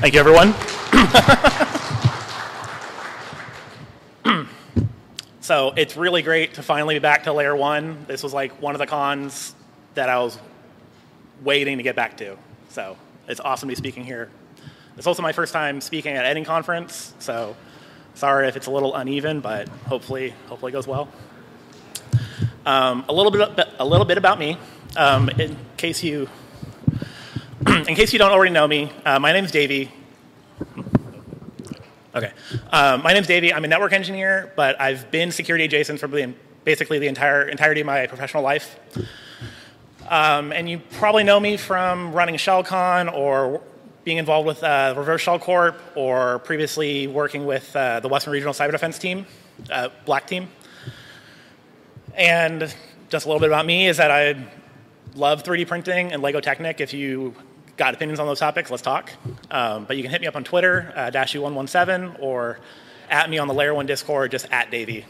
Thank you, everyone. So it's really great to finally be back to LayerOne. This was like one of the cons that I was waiting to get back to. So it's awesome to be speaking here. It's also my first time speaking at any conference, so sorry if it's a little uneven, but hopefully it goes well. A little bit about me, in case you don't already know me. My name's Davie. Okay, my name's Davie. I'm a network engineer, but I've been security adjacent for basically the entirety of my professional life. And you probably know me from running ShellCon or being involved with Reverse Shell Corp, or previously working with the Western Regional Cyber Defense team, Black Team. And just a little bit about me is that I love 3D printing and Lego Technic. If you got opinions on those topics, let's talk. But you can hit me up on Twitter, @dashu117, or at me on the LayerOne Discord, just @Davie.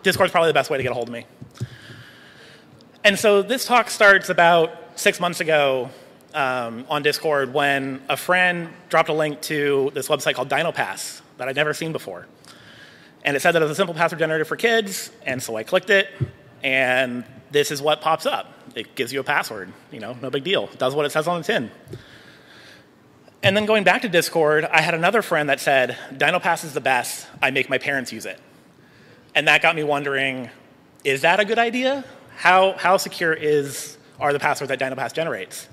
Discord's probably the best way to get a hold of me. And so this talk starts about 6 months ago on Discord when a friend dropped a link to this website called Dinopass that I'd never seen before. And it said that it was a simple password generator for kids, and so I clicked it, and this is what pops up. It gives you a password, no big deal. It does what it says on the tin. And then going back to Discord, I had another friend that said, Dinopass is the best, I make my parents use it. And that got me wondering, is that a good idea? How secure are the passwords that Dinopass generates?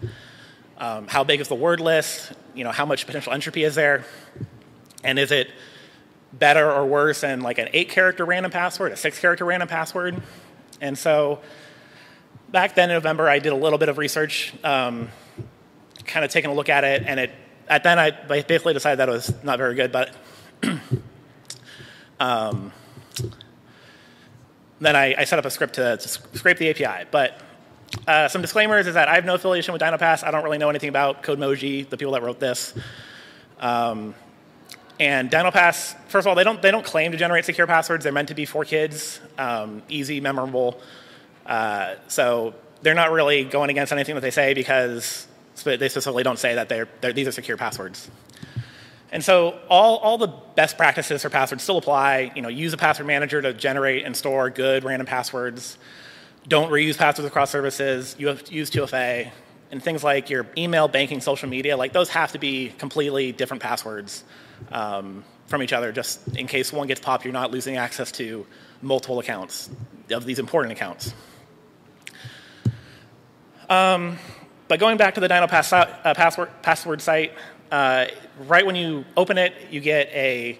How big is the word list? How much potential entropy is there? And is it better or worse than like an 8-character random password, a 6-character random password? And so back then in November, I did a little bit of research, kind of taking a look at it, and then I basically decided that it was not very good, but then I set up a script to scrape the API. But some disclaimers is that I have no affiliation with Dinopass. I don't really know anything about CodeMoji, the people that wrote this. And Dinopass, first of all, they don't claim to generate secure passwords. They're meant to be for kids, easy, memorable. So they're not really going against anything that they say because they specifically don't say that these are secure passwords. And so all the best practices for passwords still apply. Use a password manager to generate and store good random passwords. Don't reuse passwords across services. Use 2FA. And things like your email, banking, social media, like those have to be completely different passwords from each other, just in case one gets popped, you're not losing access to multiple accounts of these important accounts. But going back to the Dinopass password site, right when you open it, you get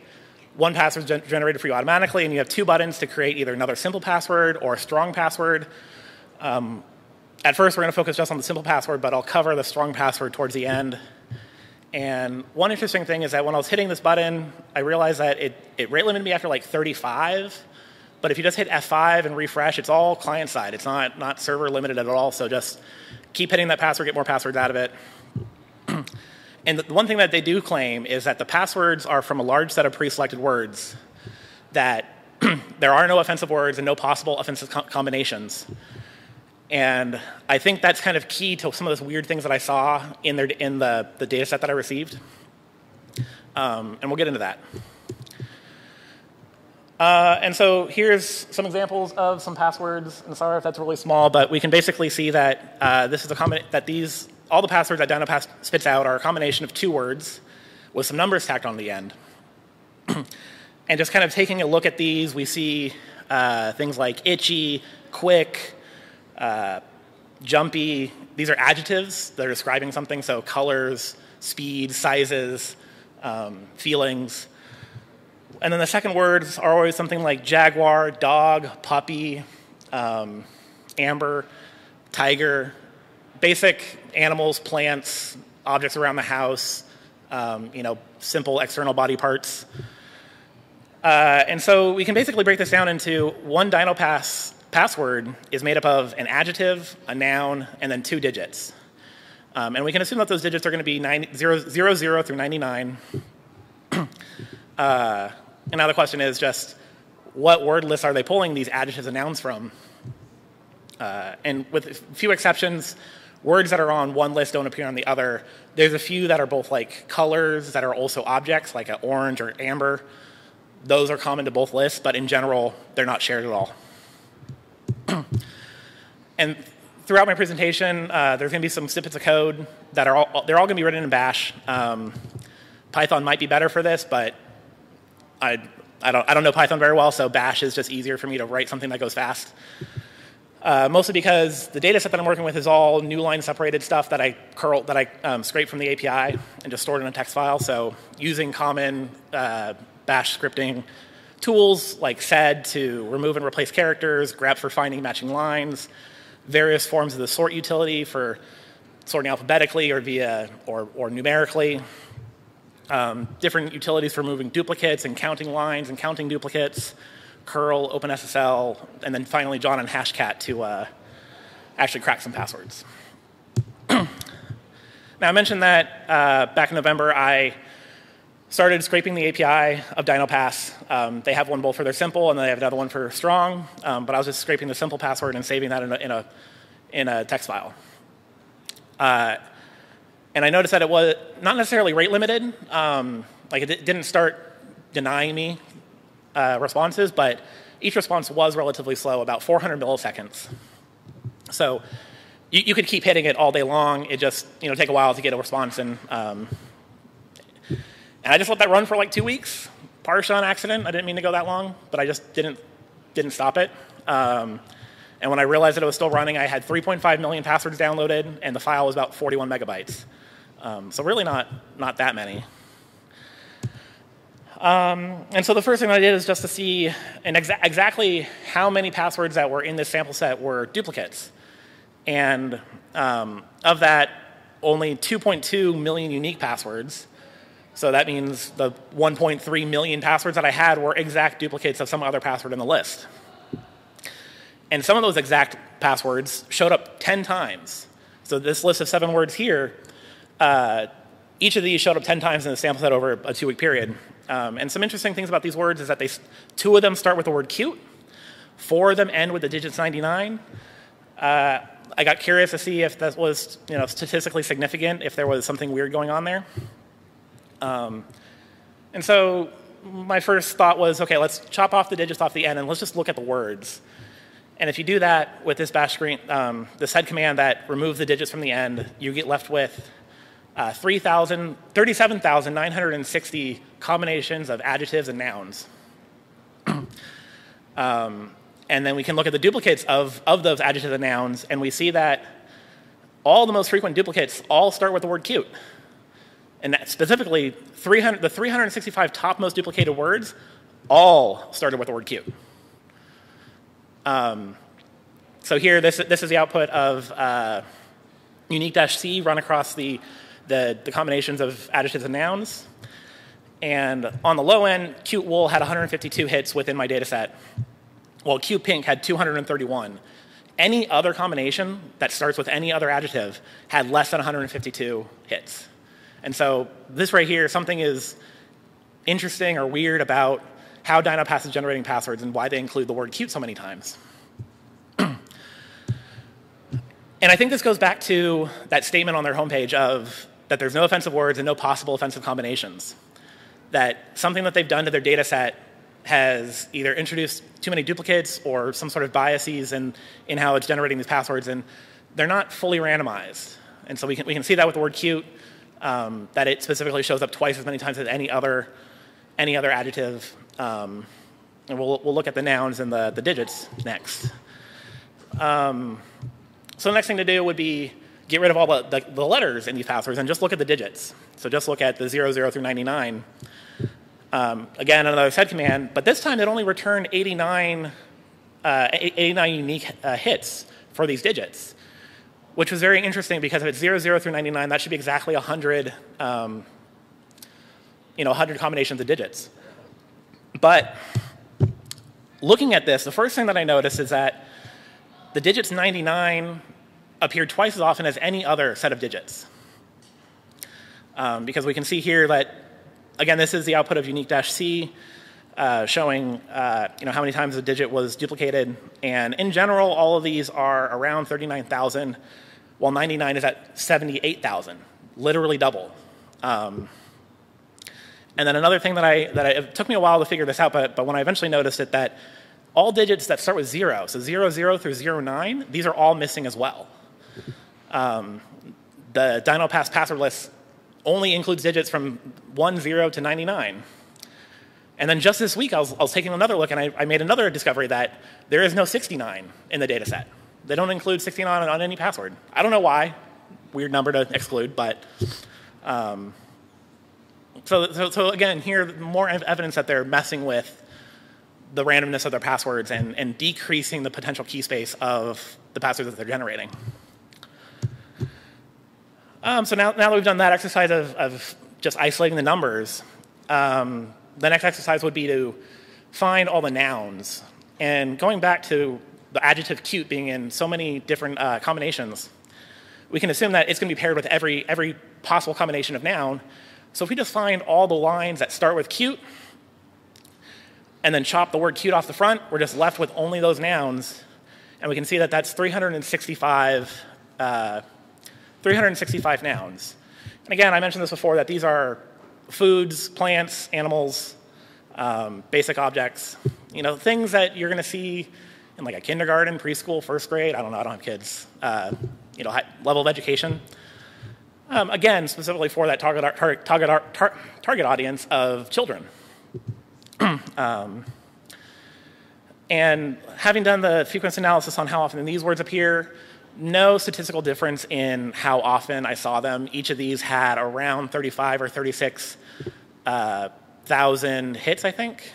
one password generated for you automatically, and you have 2 buttons to create either another simple password or a strong password. At first, we're going to focus just on the simple password, but I'll cover the strong password towards the end. And one interesting thing is that when I was hitting this button, I realized that it rate limited me after like 35. But if you just hit F5 and refresh, it's all client side. It's not server limited at all. So just keep hitting that password, get more passwords out of it. And the one thing that they do claim is that the passwords are from a large set of pre-selected words, that there are no offensive words and no possible offensive combinations. And I think that's kind of key to some of those weird things that I saw in the data set that I received. And we'll get into that. And so here's some examples of some passwords. And sorry if that's really small, but we can basically see that this is all the passwords that Dinopass spits out are a combination of 2 words with some numbers tacked on the end. And just kind of taking a look at these, we see things like itchy, quick, jumpy. These are adjectives that are describing something, so colors, speed, sizes, feelings. And then the second words are always something like jaguar, dog, puppy, amber, tiger, basic animals, plants, objects around the house, simple external body parts. And so we can basically break this down into one Dinopass password is made up of an adjective, a noun, and then 2 digits. And we can assume that those digits are going to be 0 through 99. And now the question is just, what word lists are they pulling these adjectives and nouns from? And with a few exceptions, words that are on one list don't appear on the other. There's a few that are both like colors that are also objects, like an orange or amber. Those are common to both lists, but in general, they're not shared at all. And throughout my presentation, there's going to be some snippets of code that they're all going to be written in Bash. Python might be better for this, but I don't know Python very well, so Bash is just easier for me to write something that goes fast. Mostly because the data set that I'm working with is all new line separated stuff that I scraped from the API and just stored in a text file. So using common Bash scripting tools like sed to remove and replace characters, grep for finding matching lines, various forms of the sort utility for sorting alphabetically or via or numerically, different utilities for removing duplicates and counting lines and counting duplicates, curl, OpenSSL, and then finally John and hashcat to actually crack some passwords. Now, I mentioned that back in November, I started scraping the API of Dinopass. They have one both for their simple, and they have another one for strong. But I was just scraping the simple password and saving that in a text file. And I noticed that it was not necessarily rate limited. Like it didn't start denying me responses, but each response was relatively slow, about 400 milliseconds. So you could keep hitting it all day long. It just take a while to get a response, and I just let that run for like 2 weeks, partially on accident. I didn't mean to go that long, but I just didn't stop it. And when I realized that it was still running, I had 3.5 million passwords downloaded, and the file was about 41 megabytes. So really not that many. And so the first thing I did is just to see exactly how many passwords that were in this sample set were duplicates. And of that, only 2.2 million unique passwords. So that means the 1.3 million passwords that I had were exact duplicates of some other password in the list. And some of those exact passwords showed up 10 times. So this list of 7 words here, each of these showed up 10 times in the sample set over a 2-week period. And some interesting things about these words is that 2 of them start with the word cute, 4 of them end with the digits 99. I got curious to see if that was statistically significant, if there was something weird going on there. And so my first thought was, okay, let's chop off the digits off the end and let's just look at the words. And if you do that with this bash screen, the sed command that removes the digits from the end, you get left with 37,960 combinations of adjectives and nouns. And then we can look at the duplicates of those adjectives and nouns, and we see that all the most frequent duplicates all start with the word cute. And that specifically, the 365 top most duplicated words all started with the word cute. So here, this is the output of unique-c run across the combinations of adjectives and nouns. And on the low end, cute wool had 152 hits within my data set, while cute pink had 231. Any other combination that starts with any other adjective had less than 152 hits. And so this right here, something is interesting or weird about how Dinopass is generating passwords and why they include the word cute so many times. And I think this goes back to that statement on their homepage of that there's no offensive words and no possible offensive combinations. That something that they've done to their data set has either introduced too many duplicates or some sort of biases in how it's generating these passwords, and they're not fully randomized. And so we can see that with the word cute, that it specifically shows up twice as many times as any other adjective. And we'll look at the nouns and the digits next. So the next thing to do would be get rid of all the letters in these passwords and just look at the digits. So just look at the 00 through 99. Again, another sed command, but this time it only returned 89 unique hits for these digits, which was very interesting because if it's 00 through 99, that should be exactly 100, 100 combinations of digits. But looking at this, the first thing that I noticed is that the digits 99 appeared twice as often as any other set of digits. Because we can see here that, again, this is the output of unique-c, showing how many times a digit was duplicated. And in general, all of these are around 39,000, while 99 is at 78,000, literally double. And then another thing it took me a while to figure this out, but when I eventually noticed it, that all digits that start with 0, so 00 through 09, these are all missing as well. The Dinopass password list only includes digits from 10 to 99. And then just this week, I was taking another look, and I made another discovery that there is no 69 in the data set. They don't include 69 on any password. I don't know why. Weird number to exclude, but so again, here, more evidence that they're messing with the randomness of their passwords and decreasing the potential key space of the passwords that they're generating. So now that we've done that exercise of just isolating the numbers, the next exercise would be to find all the nouns. And going back to the adjective cute being in so many different combinations, we can assume that it's going to be paired with every possible combination of noun. So if we just find all the lines that start with cute and then chop the word cute off the front, we're just left with only those nouns. And we can see that that's 365 nouns. And again, I mentioned this before, that these are foods, plants, animals, basic objects, things that you're going to see in like a kindergarten, preschool, first grade. I don't have kids. High level of education. Again, specifically for that target audience of children. And having done the frequency analysis on how often these words appear, no statistical difference in how often I saw them. Each of these had around 35 or 36 thousand hits, I think,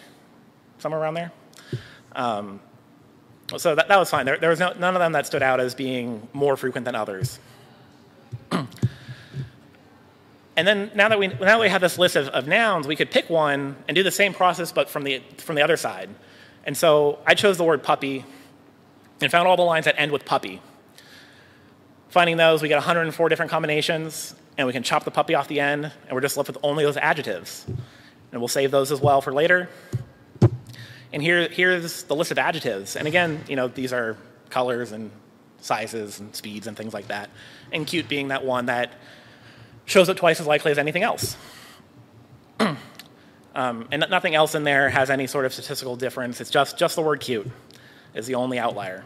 somewhere around there. So that was fine. There was none of them that stood out as being more frequent than others. And then now that we have this list of nouns, we could pick one and do the same process, but from the other side. And so I chose the word puppy and found all the lines that end with puppy. Finding those, we get 104 different combinations, and we can chop the puppy off the end, and we're just left with only those adjectives. And we'll save those as well for later. And here's the list of adjectives. And again, these are colors and sizes and speeds and things like that. And cute being that one that shows up twice as likely as anything else. And nothing else in there has any sort of statistical difference. It's just the word cute is the only outlier.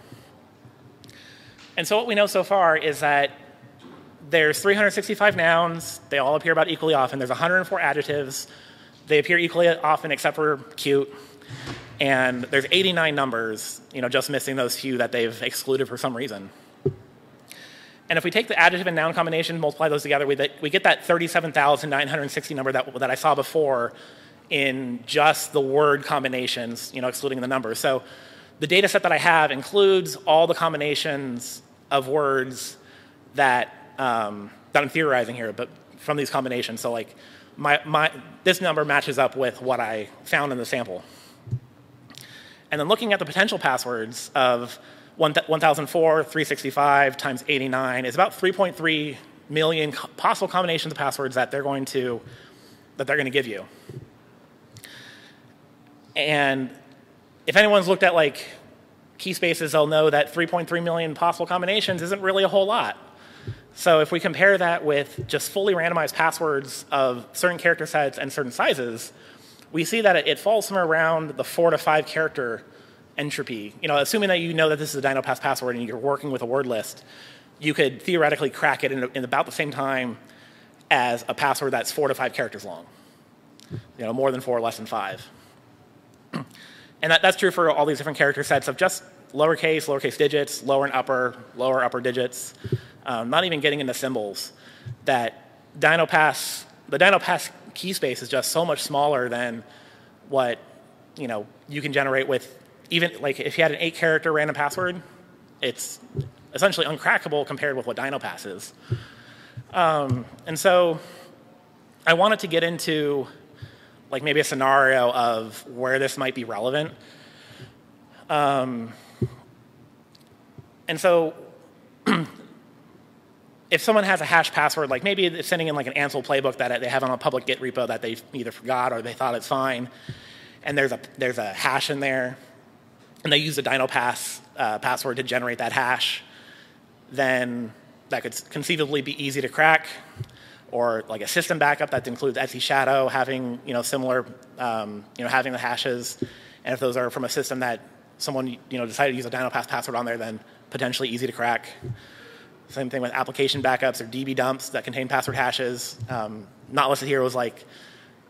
And so what we know so far is that there's 365 nouns. They all appear about equally often. There's 104 adjectives. They appear equally often except for cute. And there's 89 numbers, just missing those few that they've excluded for some reason. And if we take the adjective and noun combination, multiply those together, we get that 37,960 number that I saw before in just the word combinations, excluding the numbers. So the data set that I have includes all the combinations of words that I'm theorizing here, but from these combinations. So like this number matches up with what I found in the sample. And then looking at the potential passwords of 1004, 365 times 89 is about 3.3 million possible combinations of passwords that they're going to give you. And if anyone's looked at like key spaces, they'll know that 3.3 million possible combinations isn't really a whole lot. So if we compare that with just fully randomized passwords of certain character sets and certain sizes, we see that it falls somewhere around the 4 to 5 character entropy. Assuming that you know that this is a Dinopass password and you're working with a word list, you could theoretically crack it in about the same time as a password that's 4 to 5 characters long. More than 4, less than 5. And that's true for all these different character sets of just lowercase digits, lower and lower upper digits, not even getting into symbols. That the Dinopass key space is just so much smaller than what you can generate with even like if you had an 8-character random password, it's essentially uncrackable compared with what Dinopass is. And so I wanted to get into like maybe a scenario of where this might be relevant. And so if someone has a hash password, like maybe it's sending in like an Ansel playbook that they have on a public Git repo that they either forgot or they thought it's fine, and there's a hash in there, and they use the Dinopass password to generate that hash, then that could conceivably be easy to crack, or like a system backup that includes Etsy Shadow having similar having the hashes, and if those are from a system that someone decided to use a Dinopass password on there, then potentially easy to crack. Same thing with application backups or DB dumps that contain password hashes. Not listed here was like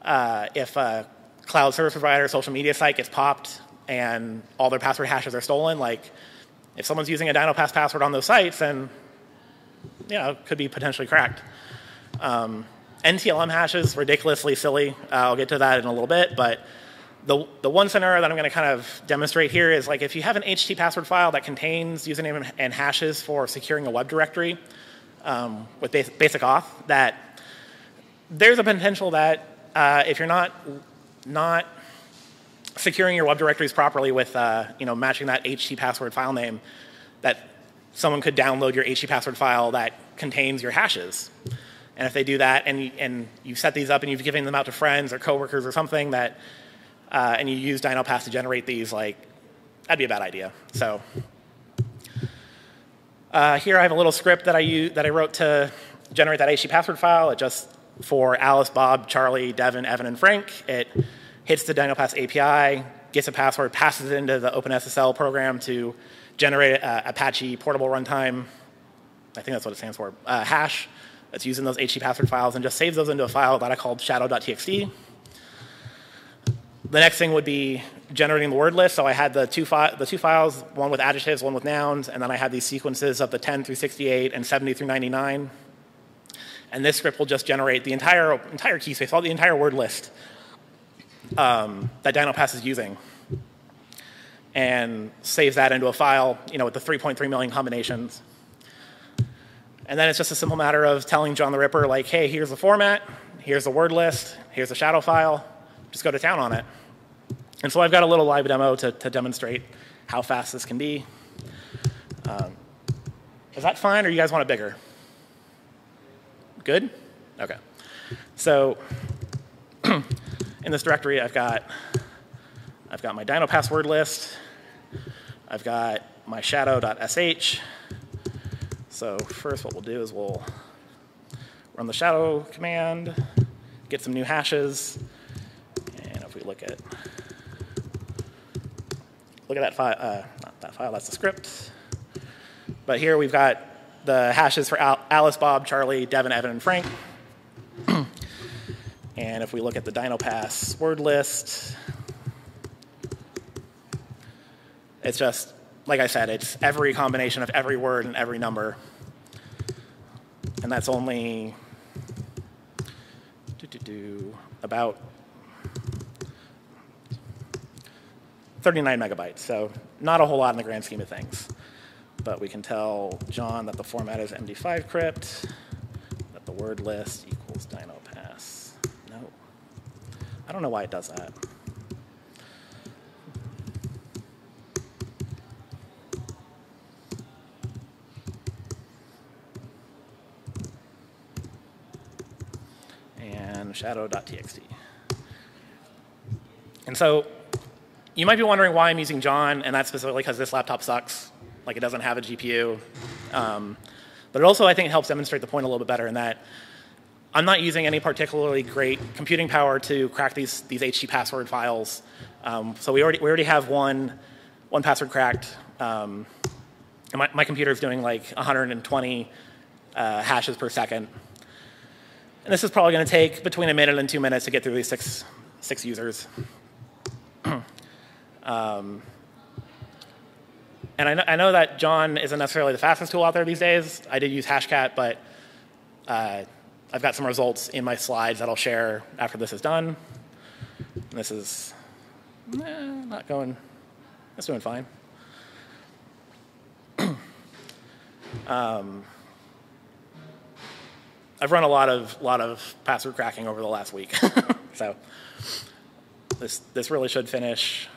if a cloud service provider, social media site gets popped and all their password hashes are stolen, like if someone's using a Dinopass password on those sites, then it could be potentially cracked. NTLM hashes, ridiculously silly. I'll get to that in a little bit, but the one scenario that I'm going to kind of demonstrate here is like if you have an HT password file that contains username and hashes for securing a web directory with basic auth, that there's a potential that if you're not securing your web directories properly with matching that HT password file name, that someone could download your HT password file that contains your hashes. And if they do that and you set these up and you've given them out to friends or coworkers or something that and you use Dinopass to generate these, like that'd be a bad idea. So here I have a little script that I wrote to generate that HT password file. It just for Alice, Bob, Charlie, Devin, Evan, and Frank. It hits the Dinopass API, gets a password, passes it into the OpenSSL program to generate Apache portable runtime. I think that's what it stands for. Hash that's using those HT password files, and just saves those into a file that I called shadow.txt. The next thing would be generating the word list. So I had the two files, one with adjectives, one with nouns, and then I had these sequences of the 10 through 68 and 70 through 99. And this script will just generate the entire key space, the entire word list that Dinopass is using, and saves that into a file, with the 3.3 million combinations. And then it's just a simple matter of telling John the Ripper, like, hey, here's the format, here's the word list, here's the shadow file, just go to town on it. And so I've got a little live demo to demonstrate how fast this can be. Is that fine, or you guys want it bigger? Good? Okay. So in this directory, I've got my Dinopass word list. I've got my shadow.sh. So first what we'll do is we'll run the shadow command, get some new hashes, and if we look at that file, not that file, that's the script. But here we've got the hashes for Alice, Bob, Charlie, Devin, Evan, and Frank. And if we look at the Dinopass word list, it's just, like I said, it's every combination of every word and every number. And that's only about 39 megabytes, so not a whole lot in the grand scheme of things. But we can tell John that the format is MD5 crypt, that the word list equals Dinopass. No. I don't know why it does that. And shadow.txt. And so you might be wondering why I'm using John, and that's specifically because this laptop sucks. Like, it doesn't have a GPU. But it also, I think, helps demonstrate the point a little bit better in that I'm not using any particularly great computing power to crack these HT password files. So we already have one password cracked. And my computer is doing like 120 hashes per second. And this is probably going to take between a minute and 2 minutes to get through these six users. And I know that John isn't necessarily the fastest tool out there these days. I did use hashcat, but I've got some results in my slides that I'll share after this is done. And this is not going, it's doing fine. I've run a lot of password cracking over the last week. So this really should finish.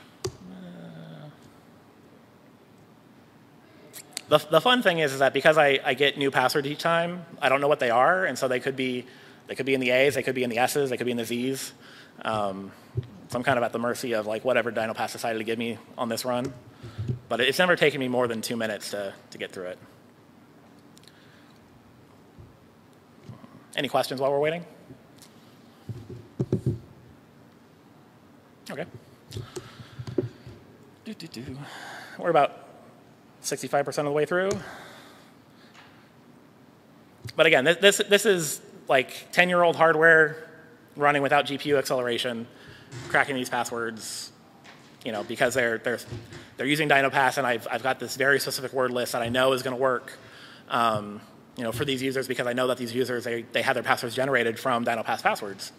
The fun thing is that because I get new passwords each time, I don't know what they are, and so they could be in the A's, they could be in the S's, they could be in the Z's. So I'm kind of at the mercy of like whatever Dinopass decided to give me on this run. But it's never taken me more than 2 minutes to get through it. Any questions while we're waiting? Okay. We're about 65% of the way through. But again, this is like 10-year-old hardware running without GPU acceleration, cracking these passwords, because they're using Dinopass, and I've got this very specific word list that I know is going to work, for these users, because I know that these users they have their passwords generated from Dinopass passwords.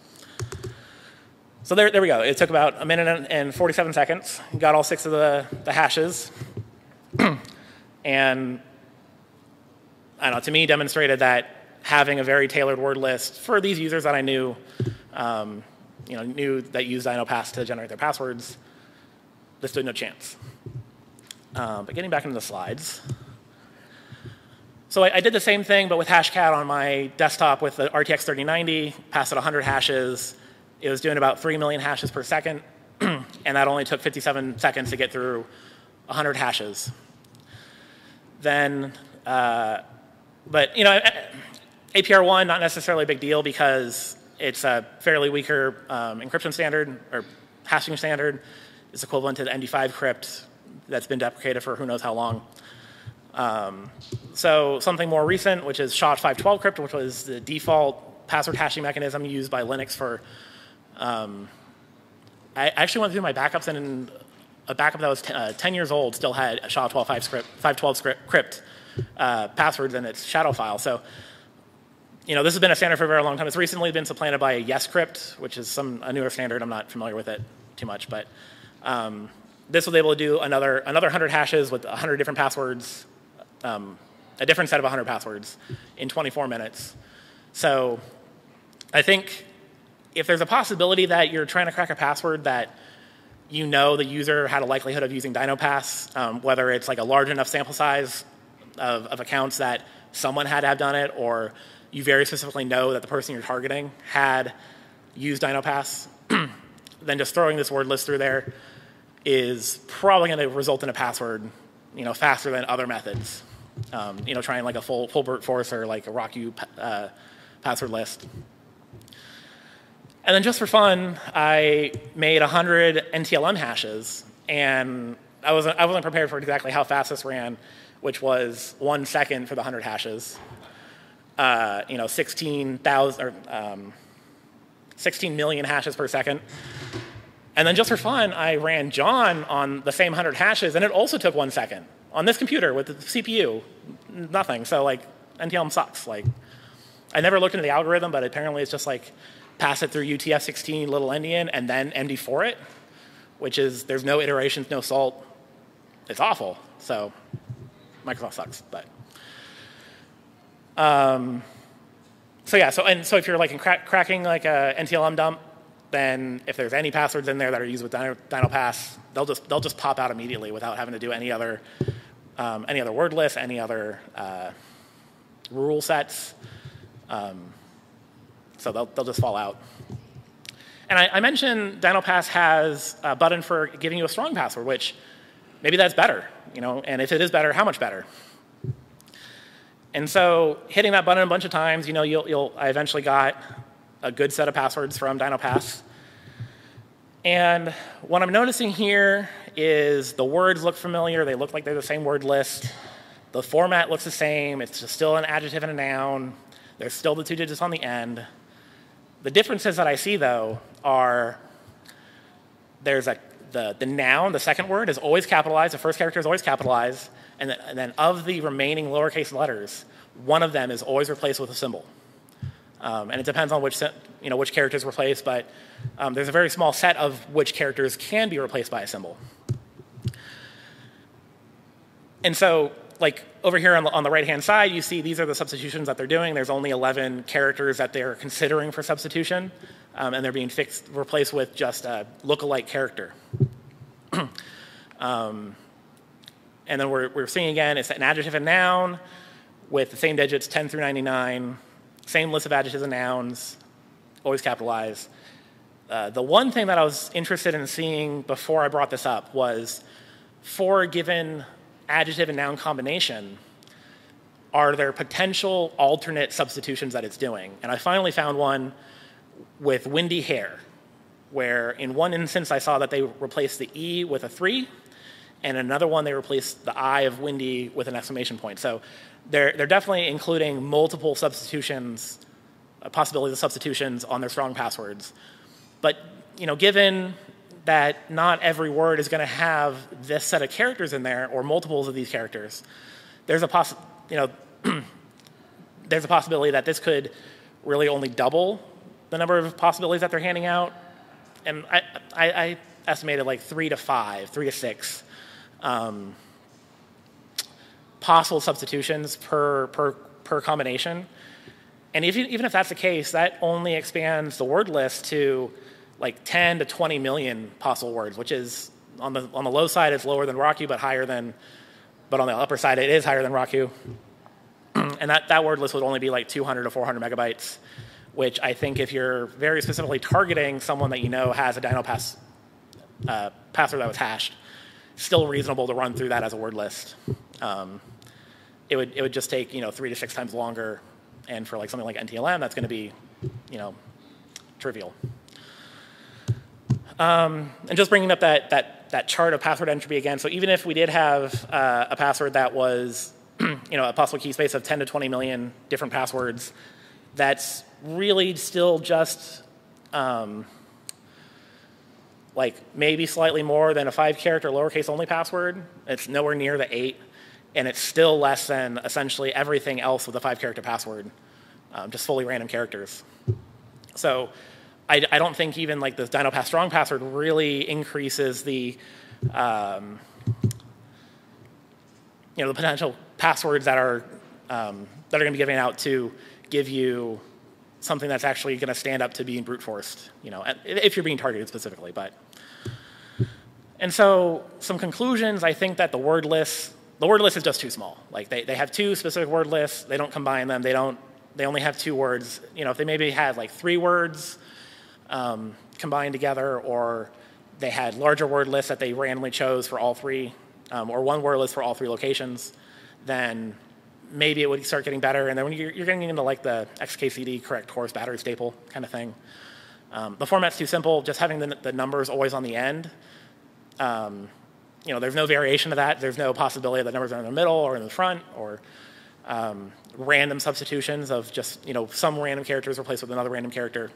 So there we go. It took about 1 minute and 47 seconds. Got all 6 of the hashes, and I don't know, to me, demonstrated that having a very tailored word list for these users that I knew, knew that used Dinopass to generate their passwords, this stood no chance. But getting back into the slides. So I did the same thing, but with hashcat on my desktop with the RTX 3090, passed it 100 hashes. It was doing about 3 million hashes per second, and that only took 57 seconds to get through 100 hashes. Then, but APR1, not necessarily a big deal because it's a fairly weaker encryption standard, or hashing standard. It's equivalent to the MD5 crypt that's been deprecated for who knows how long. So something more recent, which is SHA-512 crypt, which was the default password hashing mechanism used by Linux for I actually went through my backups, and a backup that was 10 years old still had a SHA-512 crypt passwords in its shadow file. So, this has been a standard for a very long time. It's recently been supplanted by a yes crypt, which is a newer standard. I'm not familiar with it too much, but this was able to do another 100 hashes with 100 different passwords, a different set of 100 passwords in 24 minutes. So I think if there's a possibility that you're trying to crack a password that the user had a likelihood of using Dinopass, whether it's like a large enough sample size of accounts that someone had to have done it, or you very specifically know that the person you're targeting had used Dinopass, then just throwing this word list through there is probably going to result in a password, faster than other methods. Trying like a full brute force or like a RockU password list. And then just for fun, I made 100 NTLM hashes, and I wasn't prepared for exactly how fast this ran, which was 1 second for the 100 hashes. 16 million hashes per second. And then just for fun, I ran John on the same 100 hashes, and it also took 1 second on this computer with the CPU. Nothing. So like NTLM sucks. Like I never looked into the algorithm, but apparently it's just like pass it through UTF-16 little endian and then MD4 it, which is there's no iterations, no salt. It's awful. So Microsoft sucks. But so if you're like cracking like a NTLM dump, then if there's any passwords in there that are used with Dinopass, they'll just pop out immediately without having to do any other word lists, any other rule sets. So they'll just fall out. And I mentioned Dinopass has a button for giving you a strong password, which maybe that's better, and if it is better, how much better? And so hitting that button a bunch of times, I eventually got a good set of passwords from Dinopass. And what I'm noticing here is the words look familiar. They look like they're the same word list. The format looks the same. It's just still an adjective and a noun. There's still the 2 digits on the end. The differences that I see, though, are there's the noun, the second word, is always capitalized. The first character is always capitalized. And then of the remaining lowercase letters, one of them is always replaced with a symbol. And it depends on which character is replaced, but there's a very small set of which characters can be replaced by a symbol. And so, like over here on the right-hand side, you see these are the substitutions that they're doing. There's only 11 characters that they're considering for substitution, and they're being replaced with just a lookalike character. And then we're seeing again, it's an adjective and noun with the same digits, 10 through 99, same list of adjectives and nouns, always capitalized. The one thing that I was interested in seeing before I brought this up was for a given adjective and noun combination, are there potential alternate substitutions that it's doing? And I finally found one with windy hair, where in one instance I saw that they replaced the E with a 3, and another one they replaced the I of windy with an exclamation point. So they're definitely including multiple substitutions, possibilities of substitutions on their strong passwords. But given that not every word is going to have this set of characters in there or multiples of these characters, there's a there's a possibility that this could really only double the number of possibilities that they're handing out. And I estimated like 3 to 5, 3 to 6 possible substitutions per combination. And even if that's the case, that only expands the word list to like 10 to 20 million possible words, which is on the low side, it's lower than Raku, but on the upper side, it is higher than Raku. And that word list would only be like 200 to 400 megabytes, which I think if you're very specifically targeting someone that has a Dinopass password that was hashed, still reasonable to run through that as a word list. It would just take 3 to 6 times longer, and for like something like NTLM, that's going to be trivial. And just bringing up that chart of password entropy again. So even if we did have a password that was a possible key space of 10 to 20 million different passwords, that's really still just like maybe slightly more than a 5-character lowercase only password. It's nowhere near the 8, and it's still less than essentially everything else with a 5-character password, just fully random characters. So I don't think even like this Dinopass strong password really increases the the potential passwords that are going to be given out to give you something that's actually going to stand up to being brute forced, if you're being targeted specifically. And so some conclusions, I think that the word list is just too small. Like they have 2 specific word lists, they don't combine them, they only have 2 words. If they maybe had like 3 words combined together, or they had larger word lists that they randomly chose for all 3, or 1 word list for all 3 locations, then maybe it would start getting better. And then when you're getting into like the XKCD correct course battery staple kind of thing, the format's too simple. Just having the numbers always on the end, there's no variation of that. There's no possibility that numbers are in the middle or in the front, or random substitutions of just some random characters replaced with another random character.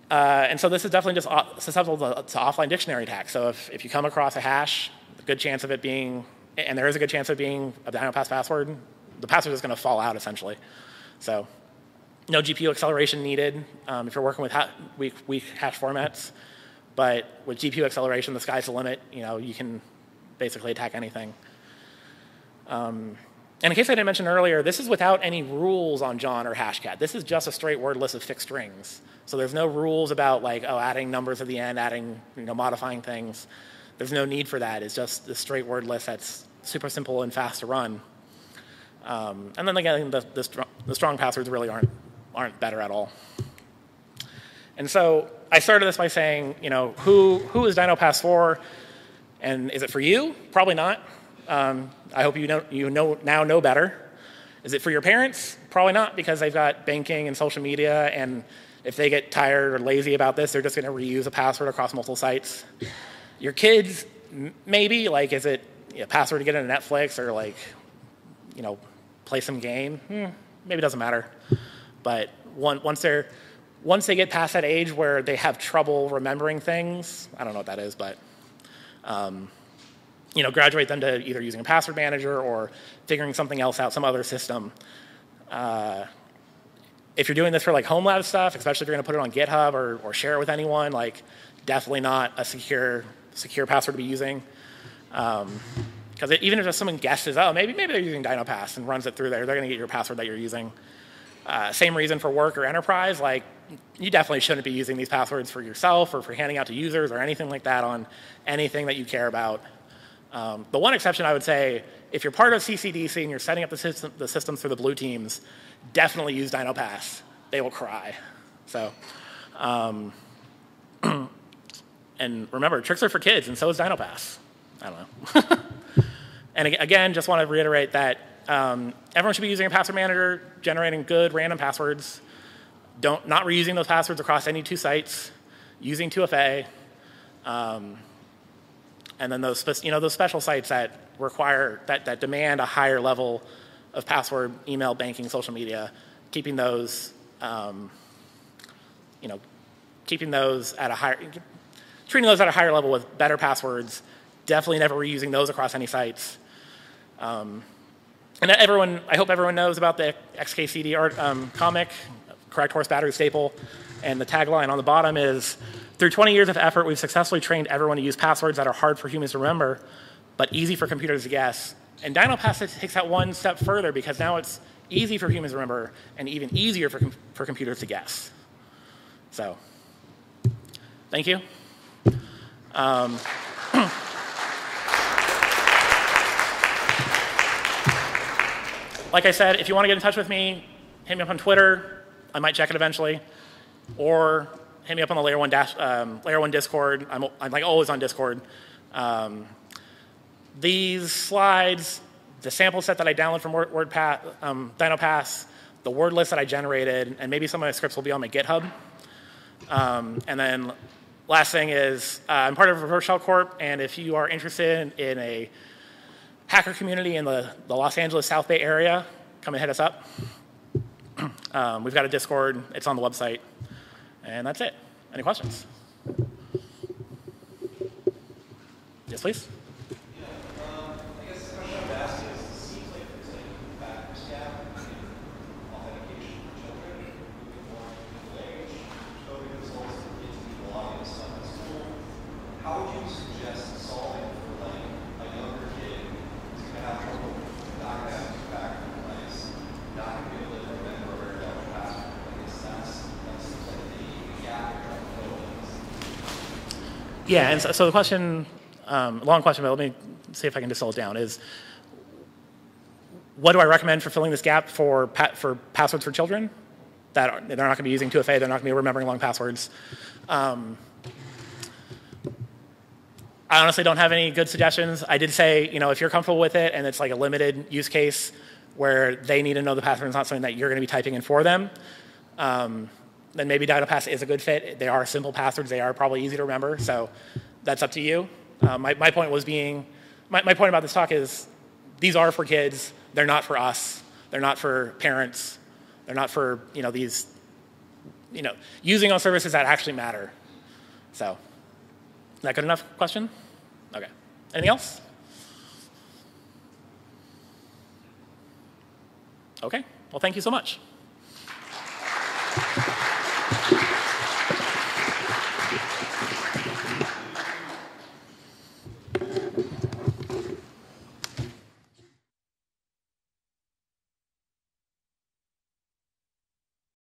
And so this is definitely just susceptible to offline dictionary attacks. So if you come across a hash, a good chance of it being, and there is a good chance of it being a Dinopass password, the password is going to fall out essentially. So no GPU acceleration needed if you're working with weak hash formats. But with GPU acceleration, the sky's the limit. You can basically attack anything. And in case I didn't mention earlier, this is without any rules on John or hashcat. This is just a straight word list of fixed strings. So there's no rules about like, adding numbers at the end, adding, modifying things. There's no need for that. It's just the straight word list that's super simple and fast to run. And then again, the strong passwords really aren't better at all. And so I started this by saying, who is Dinopass for? And is it for you? Probably not. I hope you now know better. Is it for your parents? Probably not, because they've got banking and social media, and if they get tired or lazy about this, they're just going to reuse a password across multiple sites. Your kids, maybe. Like, is it a password to get into Netflix or like, play some game? Maybe it doesn't matter. But once they get past that age where they have trouble remembering things, I don't know what that is, but graduate them to either using a password manager or figuring something else out, some other system. If you're doing this for like home lab stuff, especially if you're going to put it on GitHub or share it with anyone, like definitely not a secure password to be using. Because even if someone guesses, maybe they're using Dinopass and runs it through there, they're going to get your password that you're using. Same reason for work or enterprise. Like, you definitely shouldn't be using these passwords for yourself or for handing out to users or anything like that on anything that you care about. The one exception I would say, if you're part of CCDC and you're setting up the systems for the blue teams, definitely use Dinopass. They will cry. So, and remember, tricks are for kids, and so is Dinopass. I don't know. And again, just want to reiterate that Everyone should be using a password manager, generating good random passwords. Not reusing those passwords across any 2 sites, using 2FA, and then those special sites that require that demand a higher level of password, email, banking, social media, keeping those treating those at a higher level with better passwords. Definitely never reusing those across any sites. And I hope everyone knows about the XKCD art comic, correct horse battery staple, and the tagline on the bottom is, through 20 years of effort, we've successfully trained everyone to use passwords that are hard for humans to remember, but easy for computers to guess. And Dinopass takes that one step further because now it's easy for humans to remember and even easier for computers to guess. So, thank you. Like I said, if you want to get in touch with me, hit me up on Twitter. I might check it eventually. Or hit me up on the LayerOne Discord. I'm like always on Discord. These slides, the sample set that I downloaded from Dinopass, the word list that I generated, and maybe some of my scripts will be on my GitHub. And then last thing is, I'm part of Reverse Shell Corp, and if you are interested in a hacker community in the Los Angeles South Bay area, come and hit us up. We've got a Discord. It's on the website. And that's it. Any questions? Yes, please? I guess the question I would ask is, it seems like there's a factors gap in authentication for children, moving more into middle age, showing results that kids need a lot of this stuff at school. How would you suggest solving for like a younger kid who's going to have trouble not going to have two-factor device, not going to be able to remember where that password? I guess that seems like the gap you're trying to fill in. Yeah, and so the question, long question, but let me see if I can distill it down, is what do I recommend for filling this gap for passwords for children? That they're not going to be using 2FA, they're not going to be remembering long passwords. I honestly don't have any good suggestions. I did say, if you're comfortable with it and it's like a limited use case where they need to know the password, it's not something that you're going to be typing in for them, then maybe Dinopass is a good fit. They are simple passwords. They are probably easy to remember. So that's up to you. My point was my point about this talk is these are for kids. They're not for us. They're not for parents. They're not for, these, using on services that actually matter. So is that good enough question? Okay. Anything else? Okay. Well, thank you so much.